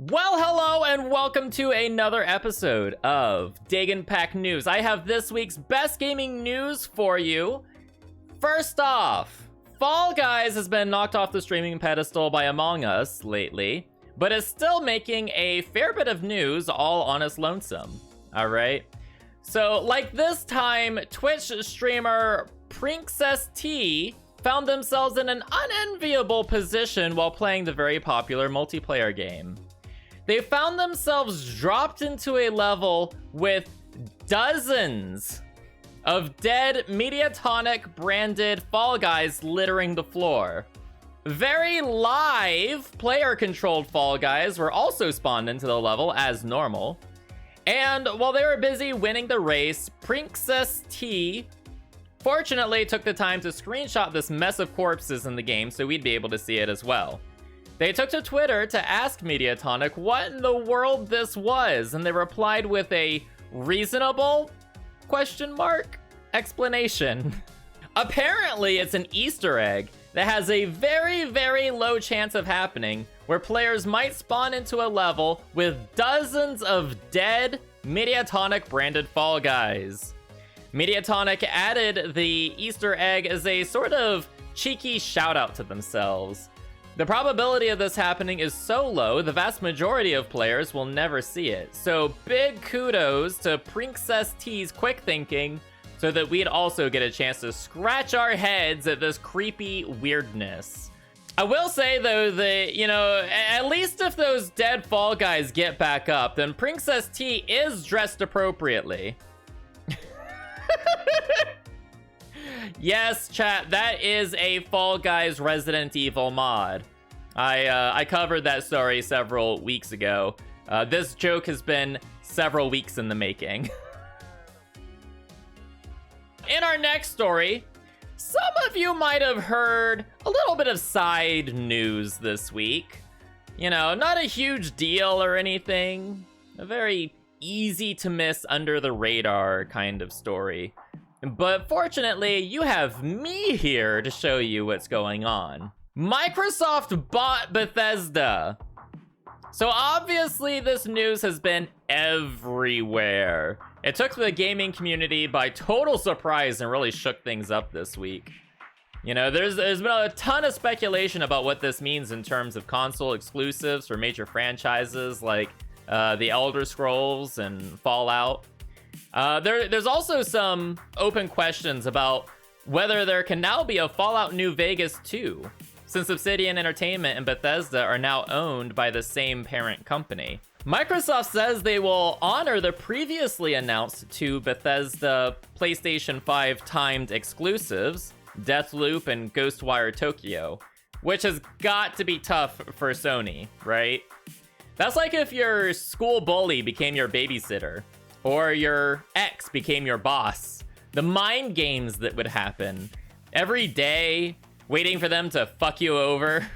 Well, hello and welcome to another episode of Dagon Pack News. I have this week's best gaming news for you. First off, Fall Guys has been knocked off the streaming pedestal by Among Us lately, but is still making a fair bit of news all on its lonesome. All right. So, like this time, Twitch streamer Princess T found themselves in an unenviable position while playing the very popular multiplayer game. They found themselves dropped into a level with dozens of dead Mediatonic branded Fall Guys littering the floor. Very live player controlled Fall Guys were also spawned into the level as normal. And while they were busy winning the race, Princess T fortunately took the time to screenshot this mess of corpses in the game so we'd be able to see it as well. They took to Twitter to ask Mediatonic what in the world this was, and they replied with a reasonable explanation. Apparently, it's an Easter egg that has a very, very low chance of happening, where players might spawn into a level with dozens of dead Mediatonic branded Fall Guys. Mediatonic added the Easter egg as a sort of cheeky shout out to themselves. The probability of this happening is so low, the vast majority of players will never see it. So big kudos to Princess T's quick thinking so that we'd also get a chance to scratch our heads at this creepy weirdness. I will say though that, at least if those dead Fall Guys get back up, then Princess T is dressed appropriately. Yes, chat, that is a Fall Guys Resident Evil mod. I covered that story several weeks ago. This joke has been several weeks in the making. In our next story, some of you might have heard a little bit of side news this week. Not a huge deal or anything. A very easy to miss under the radar kind of story. But fortunately, you have me here to show you what's going on. Microsoft bought Bethesda. So obviously this news has been everywhere. It took the gaming community by total surprise and really shook things up this week. There's been a ton of speculation about what this means in terms of console exclusives for major franchises like The Elder Scrolls and Fallout. There's also some open questions about whether there can now be a Fallout New Vegas 2, since Obsidian Entertainment and Bethesda are now owned by the same parent company. Microsoft says they will honor the previously announced two Bethesda PlayStation 5 timed exclusives, Deathloop and Ghostwire Tokyo, which has got to be tough for Sony, right? That's like if your school bully became your babysitter, or your ex became your boss. The mind games that would happen every day, waiting for them to fuck you over.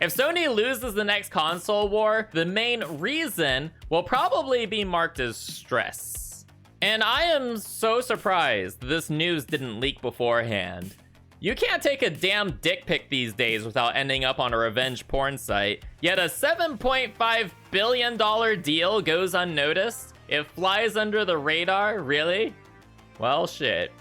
If Sony loses the next console war, the main reason will probably be marked as stress. And I am so surprised this news didn't leak beforehand. You can't take a damn dick pic these days without ending up on a revenge porn site, yet a $7.5 billion deal goes unnoticed? It flies under the radar? Really? Well, shit.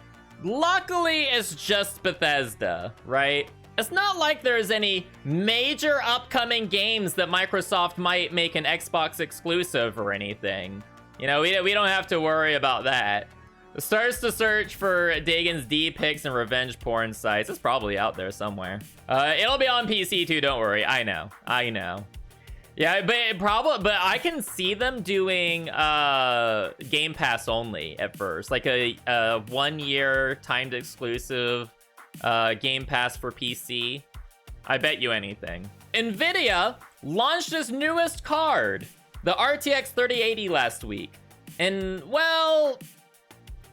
Luckily, it's just Bethesda, right? It's not like there's any major upcoming games that Microsoft might make an Xbox exclusive or anything. We don't have to worry about that. It starts to search for Dagon's D pics and revenge porn sites. It's probably out there somewhere. It'll be on PC too, don't worry. I know. Yeah, but I can see them doing Game Pass only at first, like a 1 year timed exclusive Game Pass for PC. I bet you anything. Nvidia launched its newest card, the RTX 3080 last week. And well,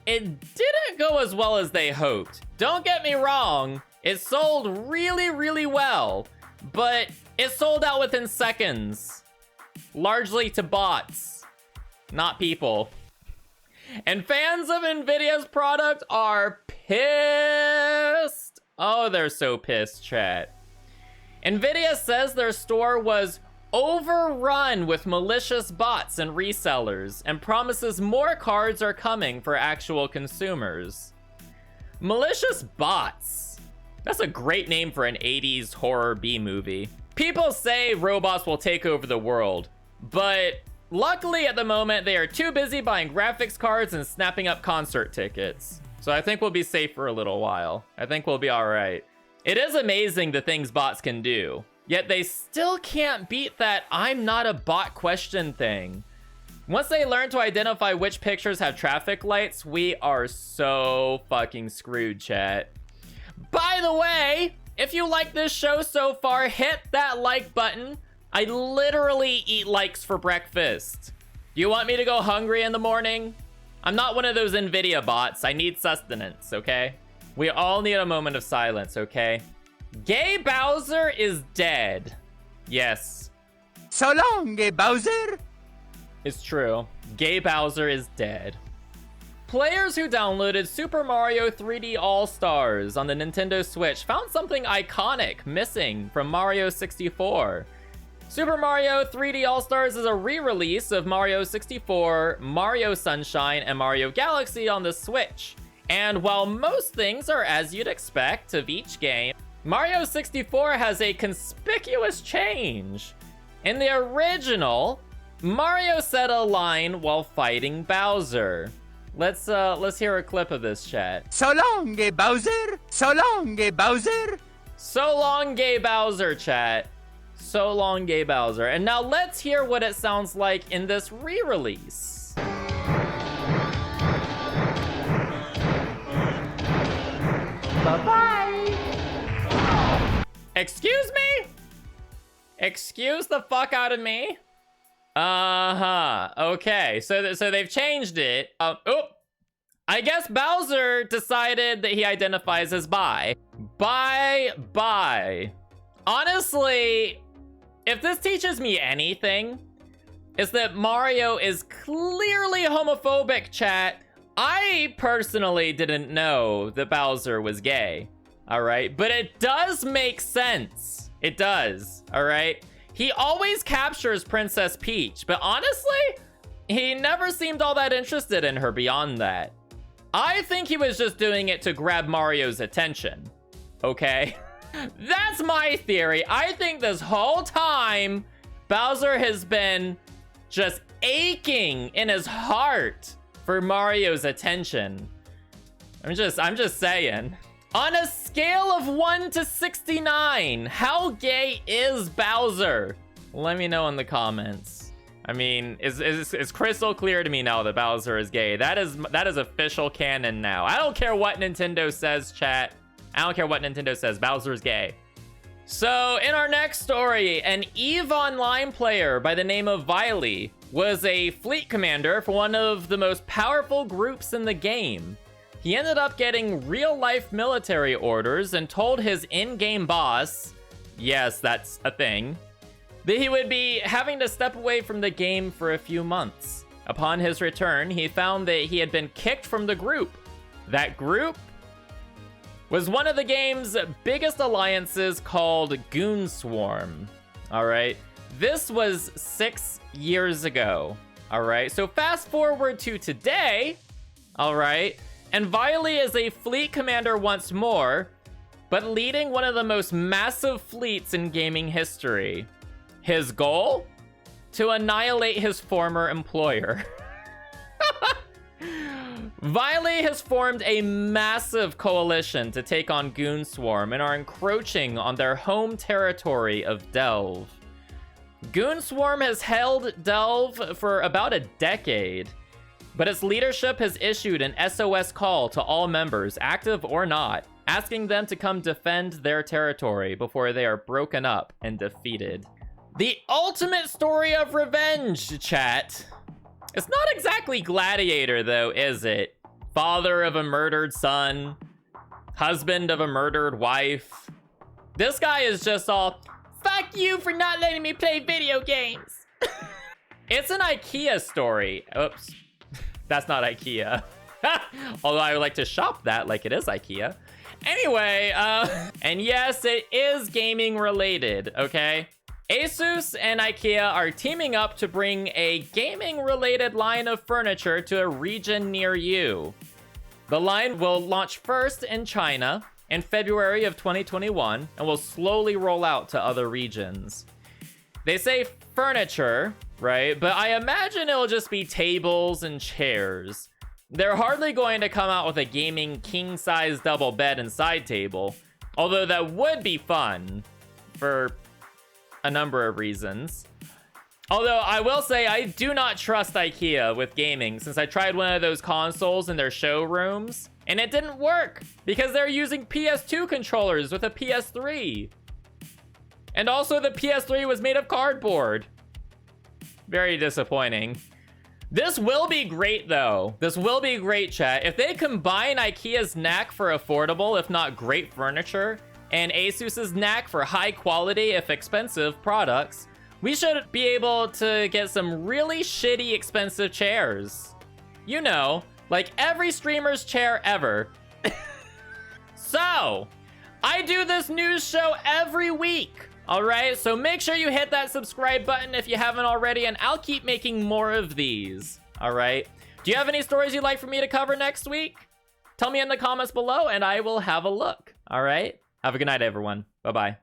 it didn't go as well as they hoped. Don't get me wrong, it sold really, really well, but it sold out within seconds, largely to bots, not people. And fans of Nvidia's product are pissed. Oh, they're so pissed, chat. Nvidia says their store was overrun with malicious bots and resellers and promises more cards are coming for actual consumers. Malicious bots. That's a great name for an 80s horror B-movie. People say robots will take over the world, but luckily at the moment they are too busy buying graphics cards and snapping up concert tickets. So I think we'll be safe for a little while. I think we'll be all right. It is amazing the things bots can do, yet they still can't beat that "I'm not a bot" question thing. Once they learn to identify which pictures have traffic lights, we are so fucking screwed, chat. By the way, if you like this show so far, hit that like button. I literally eat likes for breakfast. Do you want me to go hungry in the morning? I'm not one of those NVIDIA bots. I need sustenance, okay? We all need a moment of silence, okay? Gay Bowser is dead. Yes. So long, Gay Bowser! It's true. Gay Bowser is dead. Players who downloaded Super Mario 3D All-Stars on the Nintendo Switch found something iconic missing from Mario 64. Super Mario 3D All-Stars is a re-release of Mario 64, Mario Sunshine, and Mario Galaxy on the Switch. And while most things are as you'd expect of each game, Mario 64 has a conspicuous change. In the original, Mario said a line while fighting Bowser. Let's hear a clip of this, chat. So long, Gay Bowser! So long, Gay Bowser! So long, Gay Bowser, chat. So long, Gay Bowser. And now let's hear what it sounds like in this re-release. Bye-bye. Excuse me? Excuse the fuck out of me? Okay, so they've changed it. I guess Bowser decided that he identifies as bi. Bye. Honestly, if this teaches me anything, it's that Mario is clearly homophobic, chat. I personally didn't know that Bowser was gay, all right? But it does make sense. It does, all right? He always captures Princess Peach, but honestly, he never seemed all that interested in her beyond that. I think he was just doing it to grab Mario's attention, okay? That's my theory. I think this whole time, Bowser has been just aching in his heart for Mario's attention. I'm just saying. On a scale of 1 to 69, how gay is Bowser? Let me know in the comments. I mean, it's crystal clear to me now that Bowser is gay. That is official canon now. I don't care what Nintendo says, chat. I don't care what Nintendo says. Bowser's gay. So, in our next story, an EVE Online player by the name of Viley was a fleet commander for one of the most powerful groups in the game. He ended up getting real-life military orders and told his in-game boss, yes, that's a thing, that he would be having to step away from the game for a few months. Upon his return, he found that he had been kicked from the group. That group was one of the game's biggest alliances called Goon Swarm. All right, this was 6 years ago. All right, so fast forward to today. All right, and Viley is a fleet commander once more, but leading one of the most massive fleets in gaming history. His goal? To annihilate his former employer. Viley has formed a massive coalition to take on Goon Swarm and are encroaching on their home territory of Delve. Goon Swarm has held Delve for about a decade, but its leadership has issued an SOS call to all members, active or not, asking them to come defend their territory before they are broken up and defeated. The ultimate story of revenge, chat. It's not exactly Gladiator, though, is it? Father of a murdered son, husband of a murdered wife. This guy is just all, fuck you for not letting me play video games. It's an IKEA story. Oops, that's not IKEA. Although I would like to shop that like it is IKEA. Anyway, and yes, it is gaming related, okay? Asus and IKEA are teaming up to bring a gaming-related line of furniture to a region near you. The line will launch first in China in February of 2021 and will slowly roll out to other regions. They say furniture, right? But I imagine it'll just be tables and chairs. They're hardly going to come out with a gaming king-size double bed and side table, although that would be fun for a number of reasons. Although I will say I do not trust IKEA with gaming, since I tried one of those consoles in their showrooms and it didn't work because they're using PS2 controllers with a PS3. And also the PS3 was made of cardboard. Very disappointing. This will be great though. This will be great, chat. If they combine IKEA's knack for affordable, if not great furniture, and Asus's knack for high quality, if expensive, products, we should be able to get some really shitty expensive chairs. You know, like every streamer's chair ever. So, I do this news show every week, all right? So make sure you hit that subscribe button if you haven't already, and I'll keep making more of these, all right? Do you have any stories you'd like for me to cover next week? Tell me in the comments below, and I will have a look, all right? Have a good night, everyone. Bye-bye.